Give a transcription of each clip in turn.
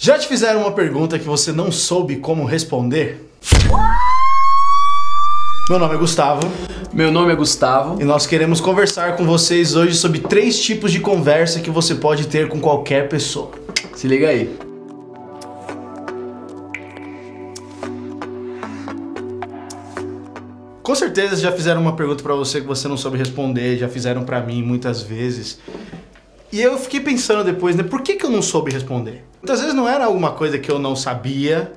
Já te fizeram uma pergunta que você não soube como responder? Meu nome é Gustavo. Meu nome é Gustavo. E nós queremos conversar com vocês hoje sobre 3 tipos de conversa que você pode ter com qualquer pessoa. Se liga aí. Com certeza já fizeram uma pergunta pra você que você não soube responder, já fizeram pra mim muitas vezes. E eu fiquei pensando depois, né, por que eu não soube responder? Muitas vezes não era alguma coisa que eu não sabia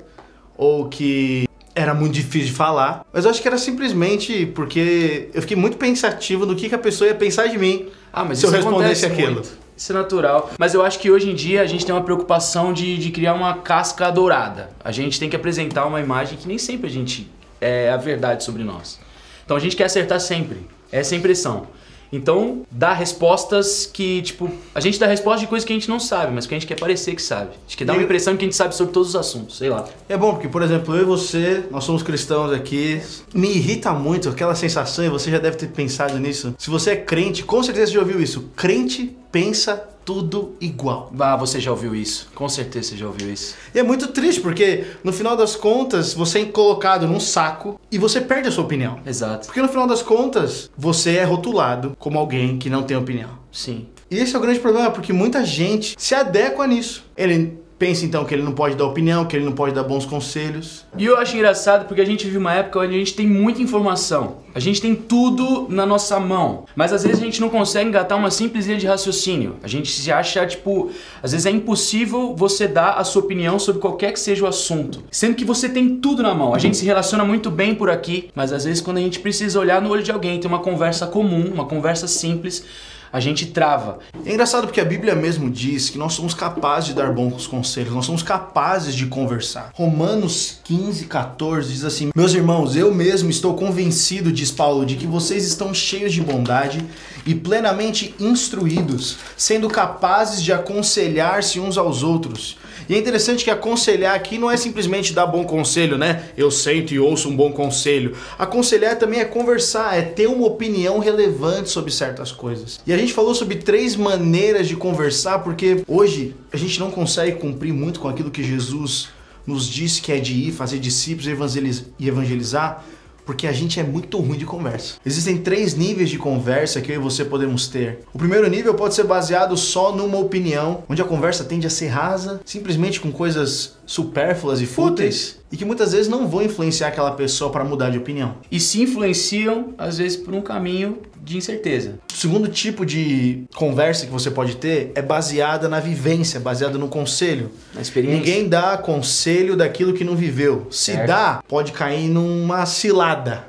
ou que era muito difícil de falar, mas eu acho que era simplesmente porque eu fiquei muito pensativo no que a pessoa ia pensar de mim se eu respondesse aquilo. Muito. Isso é natural, mas eu acho que hoje em dia a gente tem uma preocupação de criar uma casca dourada. A gente tem que apresentar uma imagem que nem sempre a gente é a verdade sobre nós. Então a gente quer acertar sempre, essa é a impressão. Então, dá respostas que, tipo, a gente dá resposta de coisas que a gente não sabe, mas que a gente quer parecer que sabe. A gente quer dar uma impressão que a gente sabe sobre todos os assuntos, sei lá. É bom, porque, por exemplo, eu e você, nós somos cristãos aqui, me irrita muito aquela sensação, e você já deve ter pensado nisso. Se você é crente, com certeza você já ouviu isso. Crente pensa tudo igual. Ah, você já ouviu isso. Com certeza você já ouviu isso. E é muito triste, porque no final das contas, você é colocado num saco e você perde a sua opinião. Exato. Porque no final das contas, você é rotulado como alguém que não tem opinião. Sim. E esse é o grande problema, porque muita gente se adequa nisso. Ele pensa então que ele não pode dar opinião, que ele não pode dar bons conselhos. E eu acho engraçado porque a gente vive uma época onde a gente tem muita informação. A gente tem tudo na nossa mão. Mas às vezes a gente não consegue engatar uma simples linha de raciocínio. A gente se acha, tipo, às vezes é impossível você dar a sua opinião sobre qualquer que seja o assunto. Sendo que você tem tudo na mão. A gente se relaciona muito bem por aqui, mas às vezes quando a gente precisa olhar no olho de alguém, ter uma conversa comum, uma conversa simples, a gente trava. É engraçado porque a Bíblia mesmo diz que nós somos capazes de dar bons conselhos, nós somos capazes de conversar. Romanos 15:14 diz assim: meus irmãos, eu mesmo estou convencido, diz Paulo, de que vocês estão cheios de bondade e plenamente instruídos, sendo capazes de aconselhar-se uns aos outros. E é interessante que aconselhar aqui não é simplesmente dar bom conselho, né? Eu sento e ouço um bom conselho. Aconselhar também é conversar, é ter uma opinião relevante sobre certas coisas. E a gente falou sobre 3 maneiras de conversar, porque hoje a gente não consegue cumprir muito com aquilo que Jesus nos disse que é de ir, fazer discípulos e evangelizar, porque a gente é muito ruim de conversa. Existem 3 níveis de conversa que eu e você podemos ter. O primeiro nível pode ser baseado só numa opinião, onde a conversa tende a ser rasa, simplesmente com coisas supérfluas e fúteis, e que muitas vezes não vão influenciar aquela pessoa para mudar de opinião. E se influenciam, às vezes, por um caminho de incerteza. O segundo tipo de conversa que você pode ter é baseada na vivência, baseada no conselho. Na experiência. Ninguém dá conselho daquilo que não viveu. Se dá, pode cair numa cilada.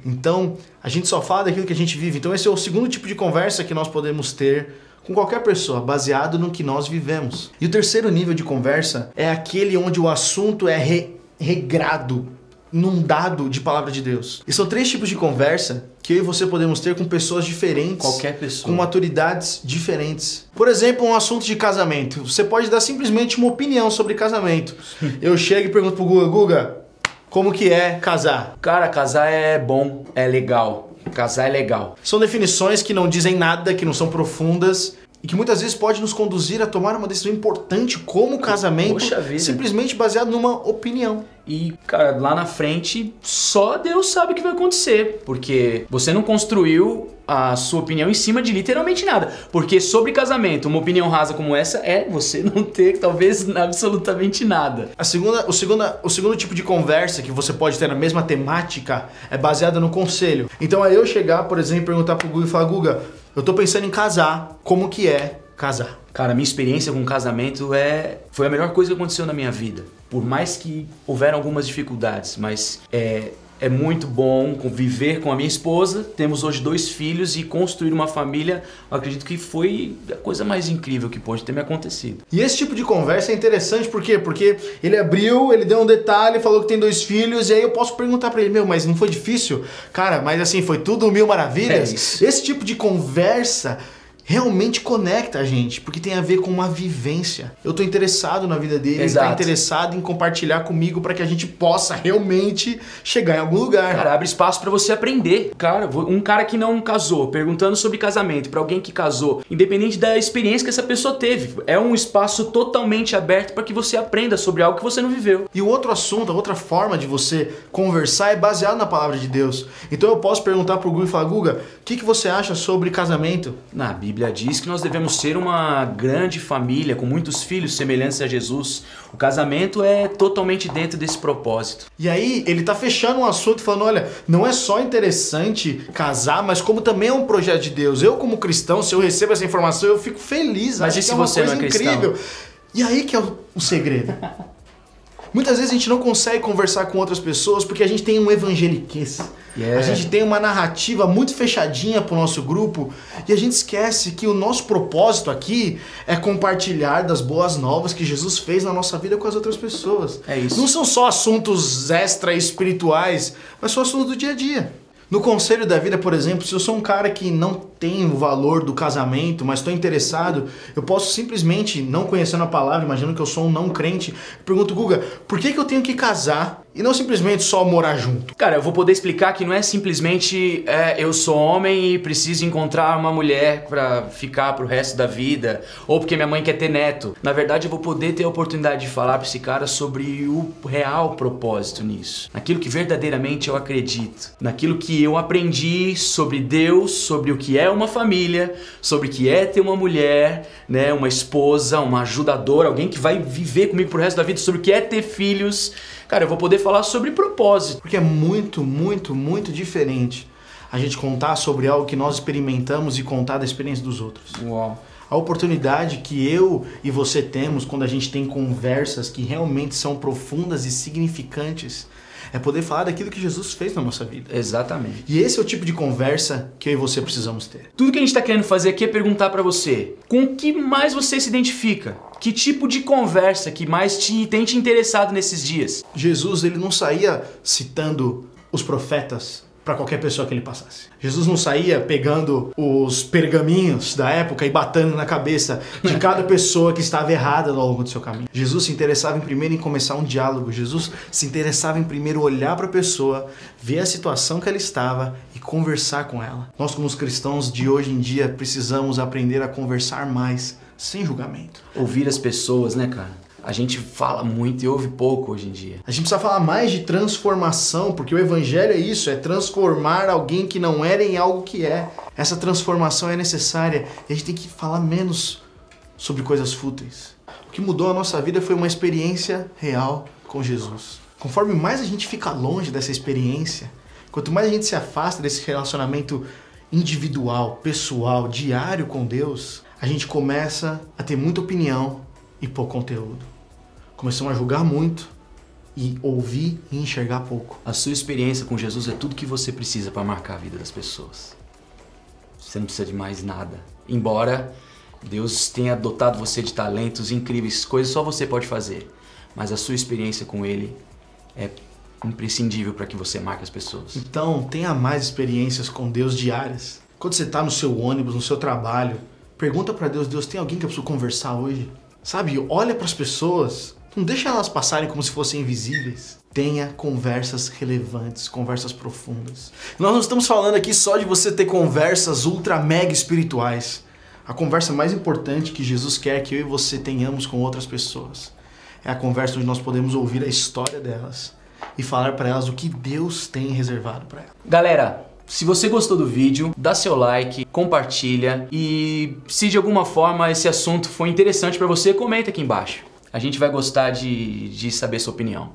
Então, a gente só fala daquilo que a gente vive. Então esse é o segundo tipo de conversa que nós podemos ter com qualquer pessoa, baseado no que nós vivemos. E o terceiro nível de conversa é aquele onde o assunto é regrado, inundado de palavra de Deus. E são 3 tipos de conversa que eu e você podemos ter com pessoas diferentes. Qualquer pessoa. Com maturidades diferentes. Por exemplo, um assunto de casamento. Você pode dar simplesmente uma opinião sobre casamento. Eu chego e pergunto pro Guga, como que é casar? Cara, casar é bom, é legal. Casar é legal. São definições que não dizem nada, que não são profundas e que muitas vezes pode nos conduzir a tomar uma decisão importante como o casamento, simplesmente baseado numa opinião. E, cara, lá na frente, só Deus sabe o que vai acontecer, porque você não construiu a sua opinião em cima de literalmente nada. Porque sobre casamento, uma opinião rasa como essa é você não ter, talvez, absolutamente nada. O segundo tipo de conversa que você pode ter na mesma temática é baseada no conselho. Então é eu chegar, por exemplo, e perguntar pro Guga e falar: Guga, eu tô pensando em casar, como que é casar? Cara, minha experiência com casamento foi a melhor coisa que aconteceu na minha vida. Por mais que houveram algumas dificuldades, mas é muito bom conviver com a minha esposa. Temos hoje 2 filhos e construir uma família, eu acredito que foi a coisa mais incrível que pode ter me acontecido. E esse tipo de conversa é interessante, por quê? Porque ele abriu, ele deu um detalhe, falou que tem 2 filhos, e aí eu posso perguntar pra ele: mas não foi difícil? Cara, mas assim, foi tudo 1000 maravilhas? É isso. Esse tipo de conversa realmente conecta a gente, porque tem a ver com uma vivência. Eu tô interessado na vida dele, ele tá interessado em compartilhar comigo para que a gente possa realmente chegar em algum lugar. Cara, abre espaço para você aprender. Cara, um cara que não casou, perguntando sobre casamento para alguém que casou, independente da experiência que essa pessoa teve, é um espaço totalmente aberto para que você aprenda sobre algo que você não viveu. E o outro assunto, a outra forma de você conversar é baseado na palavra de Deus. Então eu posso perguntar pro Guga e falar: Guga, o que você acha sobre casamento? Na Bíblia diz que nós devemos ser uma grande família com muitos filhos semelhantes a Jesus. O casamento é totalmente dentro desse propósito. E aí ele tá fechando um assunto falando: olha, não é só interessante casar, mas como também é um projeto de Deus. Eu como cristão, se eu recebo essa informação, eu fico feliz. Mas acho e se que é uma você coisa não é incrível. cristão? E aí que é o segredo. Muitas vezes a gente não consegue conversar com outras pessoas porque a gente tem um evangeliquez. A gente tem uma narrativa muito fechadinha pro nosso grupo e a gente esquece que o nosso propósito aqui é compartilhar das boas novas que Jesus fez na nossa vida com as outras pessoas. É isso. Não são só assuntos extra espirituais, mas são assuntos do dia a dia. No conselho da vida, por exemplo, se eu sou um cara que não tem o valor do casamento, mas estou interessado, eu posso simplesmente, não conhecendo a palavra, imaginando que eu sou um não crente, pergunto: Guga, por que eu tenho que casar e não simplesmente só morar junto? Cara, eu vou poder explicar que não é simplesmente eu sou homem e preciso encontrar uma mulher pra ficar pro resto da vida, ou porque minha mãe quer ter neto. Na verdade, eu vou poder ter a oportunidade de falar pra esse cara sobre o real propósito nisso, naquilo que verdadeiramente eu acredito, naquilo que eu aprendi sobre Deus, sobre o que é uma família, sobre o que é ter uma mulher, né, uma esposa, uma ajudadora, alguém que vai viver comigo pro resto da vida, sobre o que é ter filhos. Cara, eu vou poder falar sobre propósito. Porque é muito, muito, muito diferente a gente contar sobre algo que nós experimentamos e contar da experiência dos outros. Uau. A oportunidade que eu e você temos quando a gente tem conversas que realmente são profundas e significantes é poder falar daquilo que Jesus fez na nossa vida. Exatamente. E esse é o tipo de conversa que eu e você precisamos ter. Tudo que a gente está querendo fazer aqui é perguntar para você, com o que mais você se identifica? Que tipo de conversa que mais tem te interessado nesses dias? Jesus, ele não saía citando os profetas para qualquer pessoa que ele passasse. Jesus não saía pegando os pergaminhos da época e batendo na cabeça de cada pessoa que estava errada ao longo do seu caminho. Jesus se interessava em primeiro em começar um diálogo. Jesus se interessava em primeiro olhar para a pessoa, ver a situação que ela estava e conversar com ela. Nós, como os cristãos de hoje em dia, precisamos aprender a conversar mais, sem julgamento. Ouvir as pessoas, né, cara? A gente fala muito e ouve pouco hoje em dia. A gente precisa falar mais de transformação, porque o evangelho é isso, é transformar alguém que não era em algo que é. Essa transformação é necessária e a gente tem que falar menos sobre coisas fúteis. O que mudou a nossa vida foi uma experiência real com Jesus. Conforme mais a gente fica longe dessa experiência, quanto mais a gente se afasta desse relacionamento individual, pessoal, diário com Deus, a gente começa a ter muita opinião e pouco conteúdo. Começamos a julgar muito e ouvir e enxergar pouco. A sua experiência com Jesus é tudo que você precisa para marcar a vida das pessoas. Você não precisa de mais nada. Embora Deus tenha dotado você de talentos incríveis, coisas só você pode fazer. Mas a sua experiência com Ele é imprescindível para que você marque as pessoas. Então, tenha mais experiências com Deus diárias. Quando você está no seu ônibus, no seu trabalho, pergunta para Deus: Deus, tem alguém que eu preciso conversar hoje? Sabe, olha para as pessoas, não deixa elas passarem como se fossem invisíveis. Tenha conversas relevantes, conversas profundas. Nós não estamos falando aqui só de você ter conversas ultra mega espirituais. A conversa mais importante que Jesus quer que eu e você tenhamos com outras pessoas é a conversa onde nós podemos ouvir a história delas e falar para elas o que Deus tem reservado para elas. Galera, se você gostou do vídeo, dá seu like, compartilha e se de alguma forma esse assunto foi interessante para você, comenta aqui embaixo. A gente vai gostar de saber sua opinião.